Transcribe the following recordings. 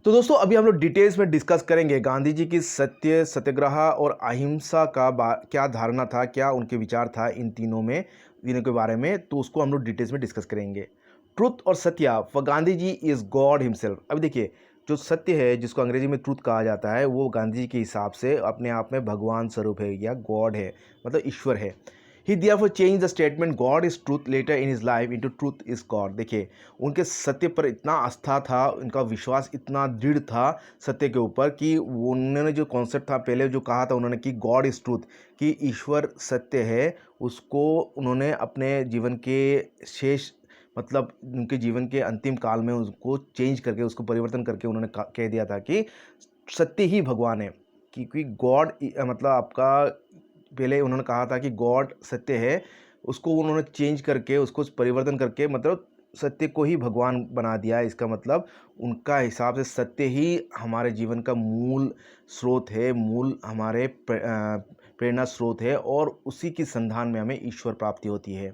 तो दोस्तों अभी हम लोग डिटेल्स में डिस्कस करेंगे गांधी जी की सत्य, सत्याग्रह और अहिंसा का क्या धारणा था, क्या उनके विचार था इन तीनों के बारे में। तो उसको हम लोग डिटेल्स में डिस्कस करेंगे। ट्रुथ और Satya for Gandhi ji is God himself. अभी देखिए, जो सत्य है जिसको अंग्रेजी में ट्रुथ कहा जाता है, वो गांधी जी के हिसाब से अपने आप में भगवान स्वरूप है या गॉड है, मतलब ईश्वर है। ही therefore changed the statement God is truth later in his life into truth is God। देखिए, उनके सत्य पर इतना आस्था था, उनका विश्वास इतना दृढ़ था सत्य के ऊपर कि उन्होंने जो कॉन्सेप्ट था पहले जो कहा था उन्होंने कि गॉड इज़ ट्रूथ, कि ईश्वर सत्य है, उसको उन्होंने अपने जीवन के शेष मतलब उनके जीवन के अंतिम काल में उसको चेंज करके, उसको परिवर्तन करके उन्होंने कह दिया था कि सत्य ही भगवान है। क्योंकि गॉड मतलब आपका पहले उन्होंने कहा था कि गॉड सत्य है, उसको उन्होंने चेंज करके, उसको परिवर्तन करके मतलब सत्य को ही भगवान बना दिया है। इसका मतलब उनका हिसाब से सत्य ही हमारे जीवन का मूल स्रोत है, मूल हमारे प्रेरणा स्रोत है, और उसी की संधान में हमें ईश्वर प्राप्ति होती है।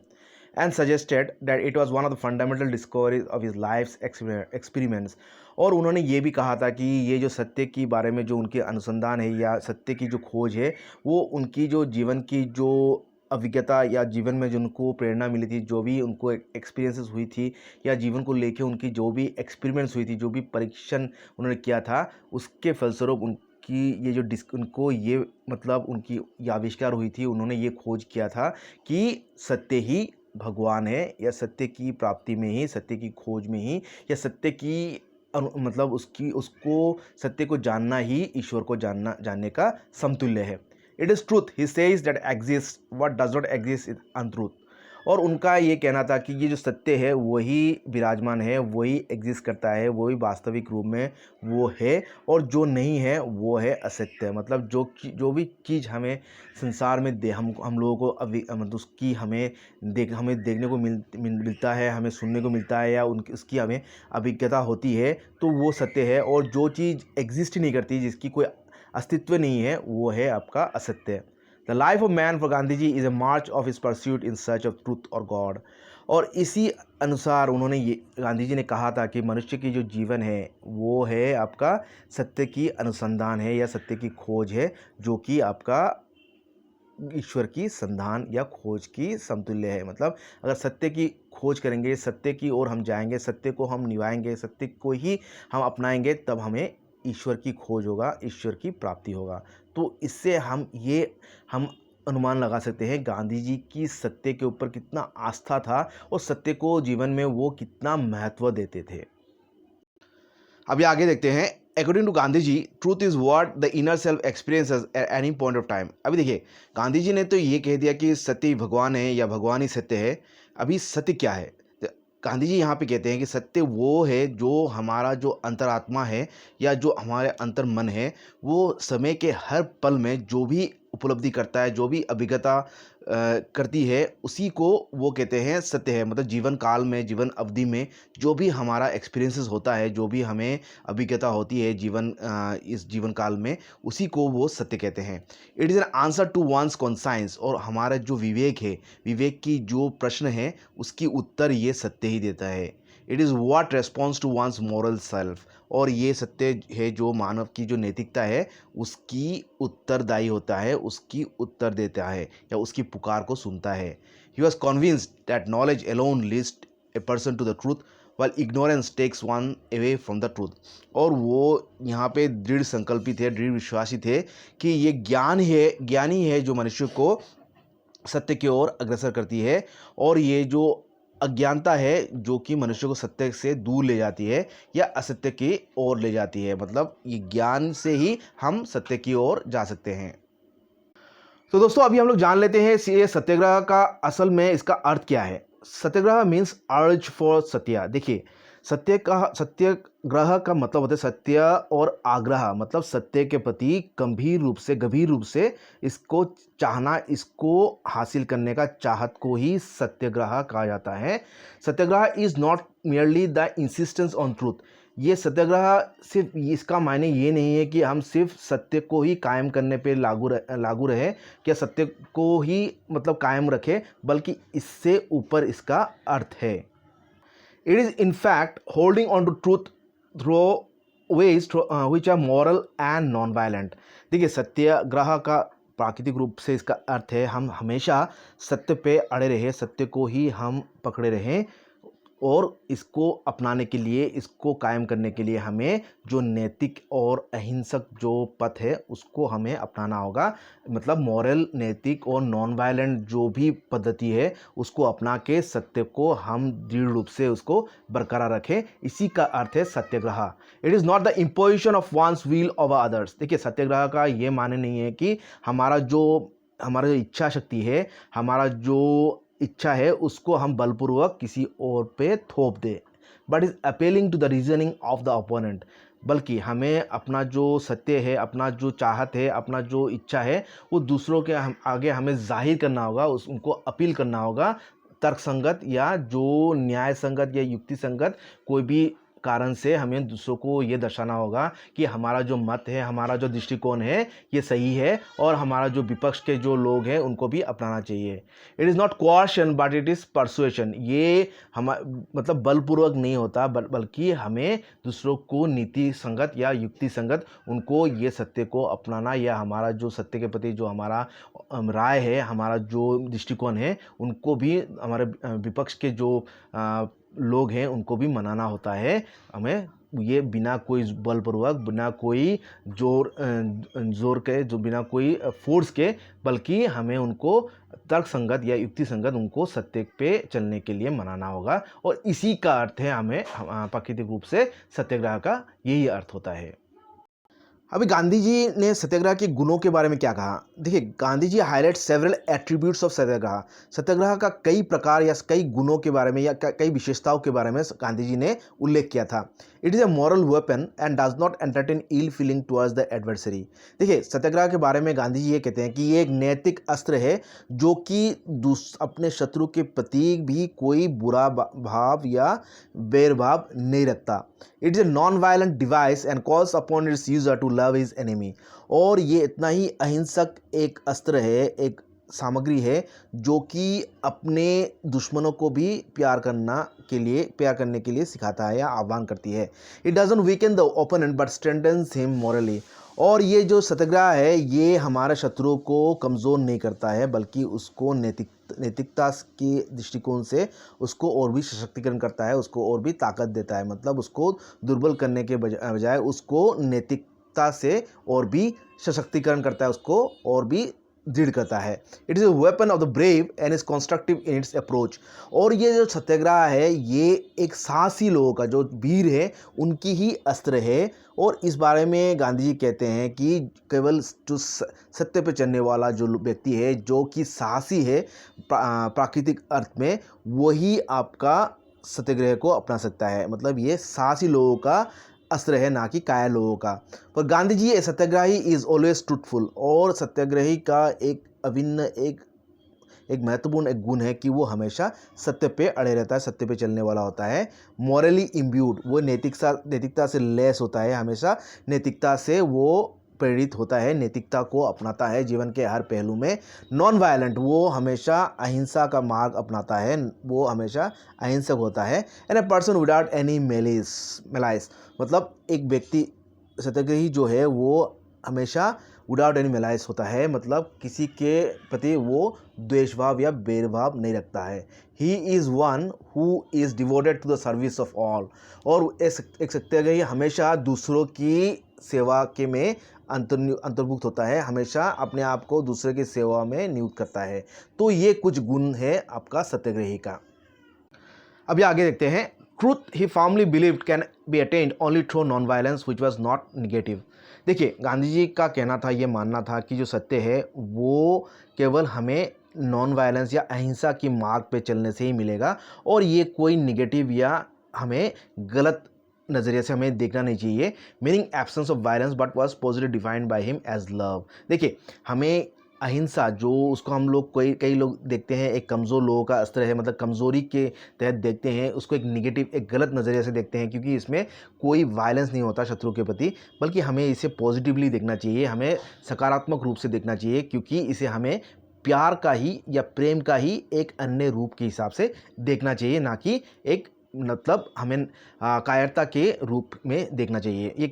And suggested that it was one of the fundamental discoveries of his life experiments. और उन्होंने ये भी कहा था कि ये जो सत्य के बारे में जो उनके अनुसंधान है या सत्य की जो खोज है, वो उनकी जो जीवन की जो अभिज्ञता या जीवन में जो उनको प्रेरणा मिली थी, जो भी उनको एक्सपीरियंसेस हुई थी, या जीवन को लेके उनकी जो भी एक्सपेरिमेंट्स हुई थी, जो भी परीक्षण उन्होंने किया था, उसके फलस्वरूप उनकी ये जो उनको ये मतलब उनकी ये आविष्कार हुई थी, उन्होंने ये खोज किया था कि सत्य ही भगवान है, या सत्य की प्राप्ति में ही, सत्य की खोज में ही, या सत्य की मतलब उसको सत्य को जानना ही ईश्वर को जानने का समतुल्य है। It is truth he says that exist what does not exist is untruth. और उनका ये कहना था कि ये जो सत्य है वही विराजमान है, वही एग्जिस्ट करता है, वही वास्तविक रूप में वो है, और जो नहीं है वो है असत्य। मतलब जो भी चीज़ हमें संसार में हम लोगों को मतलब उसकी हमें देखने को मिलता है, हमें सुनने को मिलता है, या उनकी उसकी हमें अभिज्ञता होती है, तो वो सत्य है। और जो चीज़ एग्जिस्ट नहीं करती, जिसकी कोई अस्तित्व नहीं है, वो है आपका असत्य। The life of man for Gandhi ji is a march of his pursuit in search of truth और गॉड। और इसी अनुसार उन्होंने ये गांधी जी ने कहा था कि मनुष्य की जो जीवन है वो है आपका सत्य की अनुसंधान है, या सत्य की खोज है, जो कि आपका ईश्वर की संधान या खोज की समतुल्य है। मतलब अगर सत्य की खोज करेंगे, सत्य की ओर हम जाएंगे, सत्य को हम निभाएंगे, सत्य को ही हम अपनाएंगे, तब हमें ईश्वर की खोज होगा, ईश्वर की प्राप्ति होगा। तो इससे हम अनुमान लगा सकते हैं गांधी जी की सत्य के ऊपर कितना आस्था था, और सत्य को जीवन में वो कितना महत्व देते थे। अभी आगे देखते हैं। According to Gandhi ji, truth is what the inner self experiences at any point of time. अभी देखिए, गांधी जी ने तो ये कह दिया कि सत्य भगवान है या भगवान ही सत्य है। अभी सत्य क्या है? तो गांधी जी यहाँ पे कहते हैं कि सत्य वो है जो हमारा जो अंतरात्मा है, या जो हमारे अंतर मन है, वो समय के हर पल में जो भी उपलब्धि करता है, जो भी अभिज्ञता करती है, उसी को वो कहते हैं सत्य है। मतलब जीवन काल में, जीवन अवधि में जो भी हमारा एक्सपीरियंसेस होता है, जो भी हमें अभिज्ञता होती है इस जीवन काल में, उसी को वो सत्य कहते हैं। It is an answer to one's conscience. और हमारा जो विवेक है, विवेक की जो प्रश्न है, उसकी उत्तर ये सत्य ही देता है। It is what response to one's moral self. और ये सत्य है जो मानव की जो नैतिकता है उसकी उत्तरदायी होता है, उसकी उत्तर देता है, या उसकी पुकार को सुनता है। He was convinced that knowledge alone leads a person to the truth while ignorance takes one away from the truth। और वो यहाँ पे दृढ़ संकल्पित है, दृढ़ विश्वासी थे कि ये ज्ञानी है जो मनुष्य को सत्य की ओर अग्रसर करती है, और ये जो अज्ञानता है जो कि मनुष्य को सत्य से दूर ले जाती है या असत्य की ओर ले जाती है। मतलब ये ज्ञान से ही हम सत्य की ओर जा सकते हैं। तो दोस्तों अभी हम लोग जान लेते हैं ये सत्याग्रह का असल में इसका अर्थ क्या है। सत्याग्रह मीन्स अर्ज फॉर सत्या। देखिए, सत्याग्रह का मतलब होता है सत्य और आग्रह, मतलब सत्य के प्रति गंभीर रूप से इसको चाहना, इसको हासिल करने का चाहत को ही सत्याग्रह कहा जाता है। Satyagraha is not merely the insistence on truth. ये सत्याग्रह सिर्फ इसका मायने ये नहीं है कि हम सिर्फ सत्य को ही कायम करने पे लागू रहे, क्या सत्य को ही मतलब कायम रखें, बल्कि इससे ऊपर इसका अर्थ है। It is in fact holding on to truth through ways which are moral and non violent। देखिए सत्याग्रह का प्राकृतिक रूप से इसका अर्थ है हम हमेशा सत्य पे अड़े रहे, सत्य को ही हम पकड़े रहें और इसको अपनाने के लिए, इसको कायम करने के लिए हमें जो नैतिक और अहिंसक जो पथ है उसको हमें अपनाना होगा। मतलब मॉरल, नैतिक और नॉन वायलेंट जो भी पद्धति है उसको अपना के सत्य को हम दृढ़ रूप से उसको बरकरार रखें। इसी का अर्थ है satyagraha. It is not the imposition of one's will over others. देखिए सत्याग्रह का ये माने नहीं है कि हमारा जो इच्छा शक्ति है, हमारा जो इच्छा है उसको हम बलपूर्वक किसी और पे थोप दे, but is appealing to the reasoning of the opponent. बल्कि हमें अपना जो सत्य है, अपना जो चाहत है, अपना जो इच्छा है वो दूसरों के आगे हमें जाहिर करना होगा, उनको अपील करना होगा तर्कसंगत या जो न्याय संगत या युक्ति संगत कोई भी कारण से हमें दूसरों को ये दर्शाना होगा कि हमारा जो मत है, हमारा जो दृष्टिकोण है ये सही है और हमारा जो विपक्ष के जो लोग हैं उनको भी अपनाना चाहिए। It is not coercion but it is persuasion. ये हम मतलब बलपूर्वक नहीं होता बल्कि हमें दूसरों को नीति संगत या युक्ति संगत उनको ये सत्य को अपनाना या हमारा जो सत्य के प्रति जो हमारा राय है, हमारा जो दृष्टिकोण है उनको भी, हमारे विपक्ष के जो लोग हैं उनको भी मनाना होता है। हमें ये बिना कोई बलपूर्वक, बिना कोई जोर के, जो बिना कोई फोर्स के, बल्कि हमें उनको तर्क संगत या युक्ति संगत उनको सत्य पे चलने के लिए मनाना होगा। और इसी का अर्थ है हमें प्राकृतिक रूप से सत्याग्रह का यही अर्थ होता है। अभी गांधी जी ने सत्याग्रह के गुणों के बारे में क्या कहा? देखिए Gandhi ji highlight several attributes of सत्याग्रह। सत्याग्रह का कई प्रकार या कई गुणों के बारे में या कई विशेषताओं के बारे में गांधी जी ने उल्लेख किया था। It is a moral weapon and does not entertain ill feeling towards the adversary. देखिए सत्याग्रह के बारे में गांधी जी ये कहते हैं कि ये एक नैतिक अस्त्र है जो कि अपने शत्रु के प्रति भी कोई बुरा भाव या बैरभाव नहीं रखता। It is a non violent device and calls upon its user to love his enemy. और ये इतना ही अहिंसक एक अस्त्र है, एक सामग्री है जो कि अपने दुश्मनों को भी प्यार करने के लिए सिखाता है या आह्वान करती है। It doesn't weaken the opponent but strengthens him morally. और ये जो सत्याग्रह है ये हमारे शत्रुओं को कमज़ोर नहीं करता है बल्कि उसको नैतिकता के दृष्टिकोण से उसको और भी सशक्तिकरण करता है, उसको और भी ताकत देता है। मतलब उसको दुर्बल करने के बजाय उसको नैतिकता से और भी सशक्तिकरण करता है, उसको और भी दृढ़ करता है। It is a weapon of the brave and is constructive in its approach. और ये जो सत्याग्रह है ये एक साहसी लोगों का, जो वीर है उनकी ही अस्त्र है। और इस बारे में गांधी जी कहते हैं कि केवल जो सत्य पे चलने वाला जो व्यक्ति है, जो कि साहसी है प्राकृतिक अर्थ में, वही आपका सत्याग्रह को अपना सकता है। मतलब ये साहसी लोगों का अस्त्र है, ना कि कायर लोगों का। पर गांधी जी ए सत्याग्रही इज ऑलवेज ट्रूथफुल। और सत्याग्रही का एक अभिन्न एक महत्वपूर्ण एक गुण है कि वो हमेशा सत्य पे अड़े रहता है, सत्य पे चलने वाला होता है। मॉरली इम्ब्यूड, वो नैतिकता से लैस होता है, हमेशा नैतिकता से वो प्रेरित होता है, नैतिकता को अपनाता है जीवन के हर पहलू में। नॉन वायलेंट, वो हमेशा अहिंसा का मार्ग अपनाता है, वो हमेशा अहिंसक होता है। And a person without any malice, मतलब एक व्यक्ति सत्याग्रही जो है वो हमेशा विदाउट एनी मेलाइस होता है, मतलब किसी के प्रति वो द्वेषभाव या बैरभाव नहीं रखता है। He is one who is devoted to the service of all. और एक सत्याग्रही हमेशा दूसरों की सेवा के में अंतर्भुक्त होता है, हमेशा अपने आप को दूसरे की सेवा में नियुक्त करता है। तो ये कुछ गुण है आपका सत्याग्रही का। अभी आगे देखते हैं। Truth he firmly believed can be attend only through non violence which was not negative. देखिए गांधी जी का कहना था, ये मानना था कि जो सत्य है वो केवल हमें नॉन वायलेंस या अहिंसा की मार्ग पे चलने से ही मिलेगा और ये कोई निगेटिव या हमें गलत नज़रिए से हमें देखना नहीं चाहिए। Meaning absence of violence but was positive defined by him as love. देखिए हमें अहिंसा जो उसको हम लोग कई लोग देखते हैं एक कमज़ोर लोगों का अस्त्र है, मतलब कमज़ोरी के तहत देखते हैं उसको, एक निगेटिव एक गलत नज़रिए से देखते हैं, क्योंकि इसमें कोई वायलेंस नहीं होता शत्रु के प्रति, बल्कि हमें इसे पॉजिटिवली देखना चाहिए, हमें सकारात्मक रूप से देखना चाहिए, क्योंकि इसे हमें प्यार का ही या प्रेम का ही एक अन्य रूप के हिसाब से देखना चाहिए, ना कि एक मतलब हमें कायरता के रूप में देखना चाहिए। ये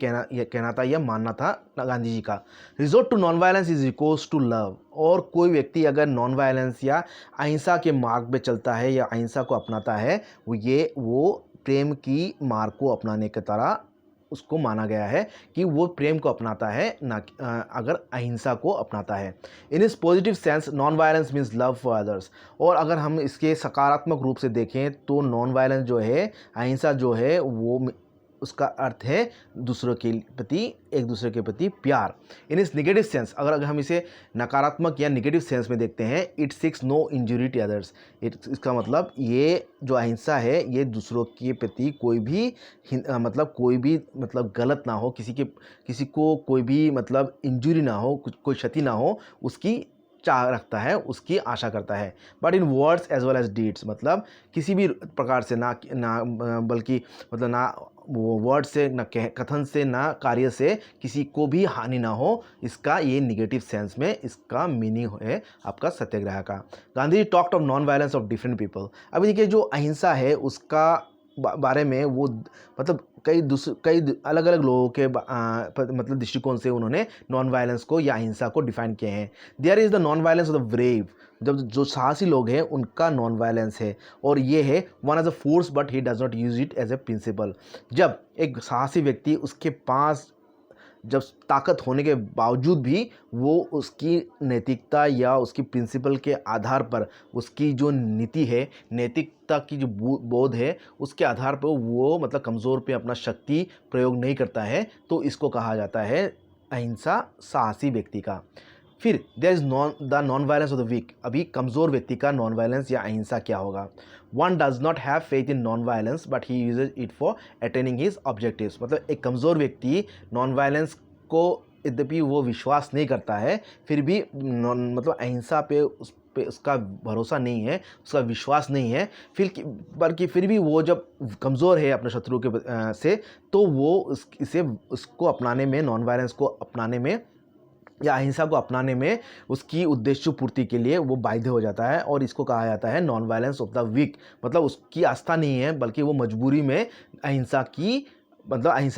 कहना था, यह मानना था गांधी जी का। Resort to non violence is equals to love. और कोई व्यक्ति अगर नॉन वायलेंस या अहिंसा के मार्ग पे चलता है या अहिंसा को अपनाता है, वो प्रेम की मार्ग को अपनाने की तरह उसको माना गया है कि वो प्रेम को अपनाता है, ना अगर अहिंसा को अपनाता है। इन इस positive sense non violence means love for others. और अगर हम इसके सकारात्मक रूप से देखें तो नॉन वायलेंस जो है, अहिंसा जो है, वो उसका अर्थ है दूसरों के प्रति, एक दूसरे के प्रति प्यार। इन इस नेगेटिव सेंस, अगर हम इसे नकारात्मक या नेगेटिव सेंस में देखते हैं, it seeks no injury to others. इसका मतलब ये जो अहिंसा है, ये दूसरों के प्रति कोई भी मतलब गलत ना हो, किसी को कोई भी मतलब इंजुरी ना हो, कोई क्षति ना हो, उसकी चाह रखता है, उसकी आशा करता है। But in words as well as deeds, मतलब किसी भी प्रकार से ना बल्कि मतलब ना वो वर्ड से, ना कथन से, ना कार्य से किसी को भी हानि ना हो, इसका ये निगेटिव सेंस में इसका मीनिंग है आपका सत्याग्रह का। Gandhi ji talked of non violence of different people. अभी देखिए, जो अहिंसा है उसका बारे में वो मतलब कई अलग अलग लोगों के मतलब दृष्टिकोण से उन्होंने नॉन वायलेंस को या अहिंसा को डिफाइन किए हैं। There is the non violence of the brave. जब जो साहसी लोग हैं उनका नॉन वायलेंस है, और ये है one as a force but he does not use it as a principle. जब एक साहसी व्यक्ति, उसके पास जब ताकत होने के बावजूद भी वो उसकी नैतिकता या उसकी प्रिंसिपल के आधार पर, उसकी जो नीति है, नैतिकता की जो बोध है, उसके आधार पर वो मतलब कमज़ोर पे अपना शक्ति प्रयोग नहीं करता है, तो इसको कहा जाता है अहिंसा साहसी व्यक्ति का। फिर there is non violence of the weak. अभी कमज़ोर व्यक्ति का नॉन वायलेंस या अहिंसा क्या होगा? One does not have faith in non violence but he uses it for attaining his objectives. मतलब एक कमज़ोर व्यक्ति नॉन वायलेंस को, यद्यपि वो विश्वास नहीं करता है, फिर भी मतलब अहिंसा पे उसका भरोसा नहीं है, उसका विश्वास नहीं है, बल्कि फिर भी वो जब कमज़ोर है अपने शत्रु के से, तो वो उसको अपनाने में, नॉन वायलेंस को अपनाने में या अहिंसा को अपनाने में, उसकी उद्देश्य पूर्ति के लिए वो बाध्य हो जाता है, और इसको कहा जाता है non violence of the weak. मतलब उसकी आस्था नहीं है, बल्कि वो मजबूरी में अहिंसा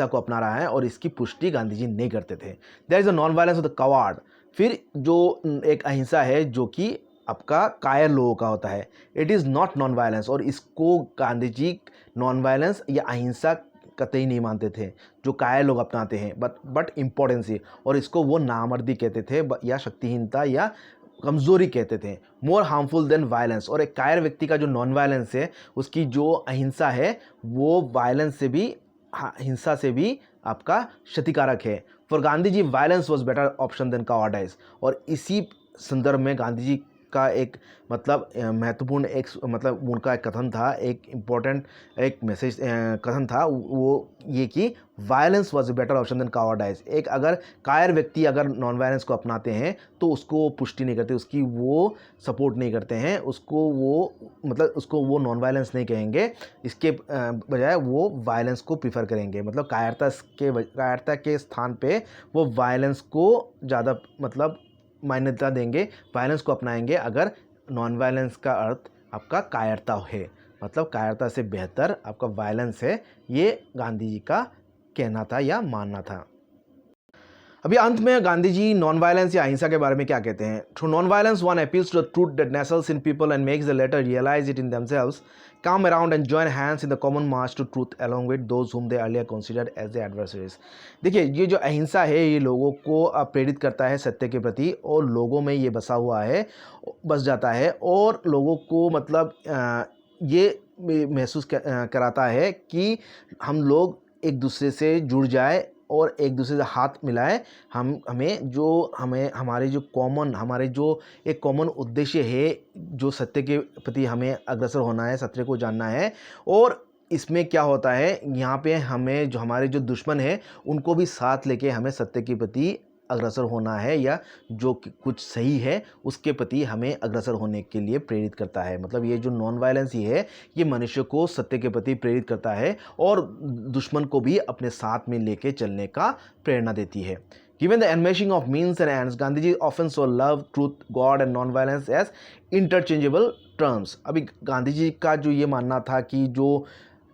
को अपना रहा है, और इसकी पुष्टि गांधी जी नहीं करते थे। There is a non violence of the coward. फिर जो एक अहिंसा है जो कि आपका कायर लोगों का होता है, it is not non violence, और इसको गांधी जी नॉन वायलेंस या अहिंसा कतई नहीं मानते थे, जो कायर लोग अपनाते हैं, बट इम्पोर्टेंस ही, और इसको वो नामर्दी कहते थे या शक्तिहीनता या कमज़ोरी कहते थे। More harmful than violence. और एक कायर व्यक्ति का जो नॉन वायलेंस है, उसकी जो अहिंसा है, वो वायलेंस से भी, हिंसा से भी आपका क्षतिकारक है। For Gandhi ji violence was better option than cowardice. और इसी संदर्भ में गांधी जी का एक मतलब महत्वपूर्ण एक मतलब उनका एक कथन था, एक इम्पोर्टेंट एक मैसेज कथन था, वो ये कि violence was a better option than cowardice. एक अगर कायर व्यक्ति अगर नॉन वायलेंस को अपनाते हैं, तो उसको पुष्टि नहीं करते, उसकी वो सपोर्ट नहीं करते हैं, उसको वो नॉन वायलेंस नहीं कहेंगे, इसके बजाय वो वायलेंस को प्रीफर करेंगे। मतलब कायरता के स्थान पे वो वायलेंस को ज़्यादा मतलब मान्यता देंगे, वायलेंस को अपनाएंगे, अगर नॉन वायलेंस का अर्थ आपका कायरता है, मतलब कायरता से बेहतर आपका वायलेंस है। ये गांधी जी का कहना था या मानना था। अभी अंत में गांधी जी नॉन वायलेंस या अहिंसा के बारे में क्या कहते हैं? Through non violence one appeals to the truth that nestles in people and makes the latter realise it in themselves, come around and join hands in the common march to truth along with those whom they earlier considered as their adversaries। देखिए, ये जो अहिंसा है, ये लोगों को प्रेरित करता है सत्य के प्रति, और लोगों में ये बस जाता है, और लोगों को मतलब ये महसूस कराता है कि हम लोग एक दूसरे से जुड़ जाए और एक दूसरे से हाथ मिलाए। हमारे जो एक कॉमन उद्देश्य है, जो सत्य के प्रति हमें अग्रसर होना है, सत्य को जानना है। और इसमें क्या होता है, यहाँ पे हमें जो हमारे जो दुश्मन है, उनको भी साथ लेके हमें सत्य के प्रति अग्रसर होना है, या जो कुछ सही है उसके प्रति हमें अग्रसर होने के लिए प्रेरित करता है। मतलब ये जो नॉन वायलेंस ही है, ये मनुष्य को सत्य के प्रति प्रेरित करता है, और दुश्मन को भी अपने साथ में लेके चलने का प्रेरणा देती है। Given the enmeshing of means and ends, Gandhi ji often saw love, truth, God and non-violence as interchangeable terms। अभी गांधी जी का जो ये मानना था कि जो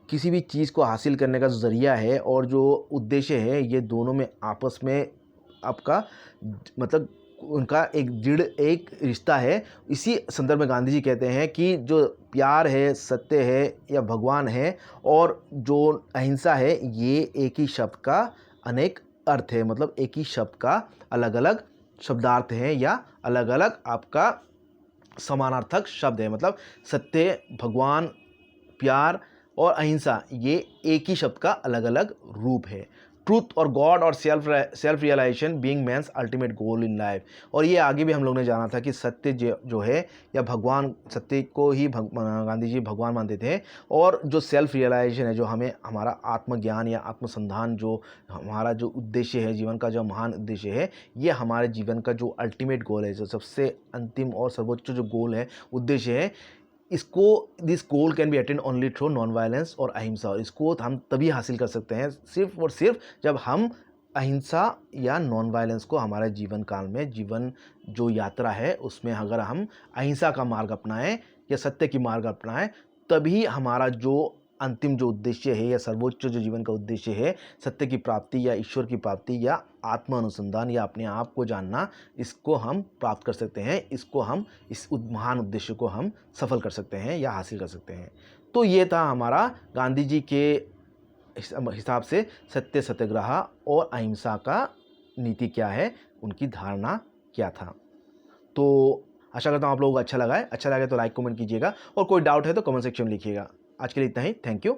किसी भी चीज़ को हासिल करने का जो ज़रिया है और जो उद्देश्य है, ये दोनों में आपस में आपका मतलब उनका एक दृढ़ एक रिश्ता है। इसी संदर्भ में गांधी जी कहते हैं कि जो प्यार है, सत्य है या भगवान है और जो अहिंसा है, ये एक ही शब्द का अनेक अर्थ है। मतलब एक ही शब्द का अलग-अलग शब्दार्थ हैं या अलग-अलग आपका समानार्थक शब्द है। मतलब सत्य, भगवान, प्यार और अहिंसा, ये एक ही शब्द का अलग-अलग रूप है। ट्रूथ और गॉड और self realisation being man's ultimate goal in life. और ये आगे भी हम लोग ने जाना था कि सत्य जो है या भगवान, सत्य को ही गांधी जी भगवान मानते थे। और जो सेल्फ रियलाइजेशन है, जो हमें हमारा आत्मज्ञान या आत्मसंधान, जो हमारा जो उद्देश्य है, जीवन का जो महान उद्देश्य है, ये हमारे जीवन का जो अल्टीमेट गोल है, जो सबसे अंतिम और सर्वोच्च जो गोल है, उद्देश्य है, इसको this goal can be attend only through non violence और अहिंसा। और इसको हम तभी हासिल कर सकते हैं सिर्फ और सिर्फ जब हम अहिंसा या नॉन वायलेंस को हमारे जीवन काल में, जीवन जो यात्रा है उसमें अगर हम अहिंसा का मार्ग अपनाएं या सत्य की मार्ग अपनाएं, तभी हमारा जो अंतिम जो उद्देश्य है या सर्वोच्च जो जीवन का उद्देश्य है, सत्य की प्राप्ति या ईश्वर की प्राप्ति या आत्म अनुसंधान या अपने आप को जानना, इसको हम प्राप्त कर सकते हैं। इसको हम इस महान उद्देश्य को हम सफल कर सकते हैं या हासिल कर सकते हैं। तो ये था हमारा गांधी जी के हिसाब से सत्य, सत्याग्रह और अहिंसा का नीति क्या है, उनकी धारणा क्या था। तो आशा करता हूँ आप लोगों को अच्छा लगा है। अच्छा लगे तो लाइक कमेंट कीजिएगा और कोई डाउट है तो कमेंट सेक्शन में लिखिएगा। आज के लिए इतना ही। Thank you.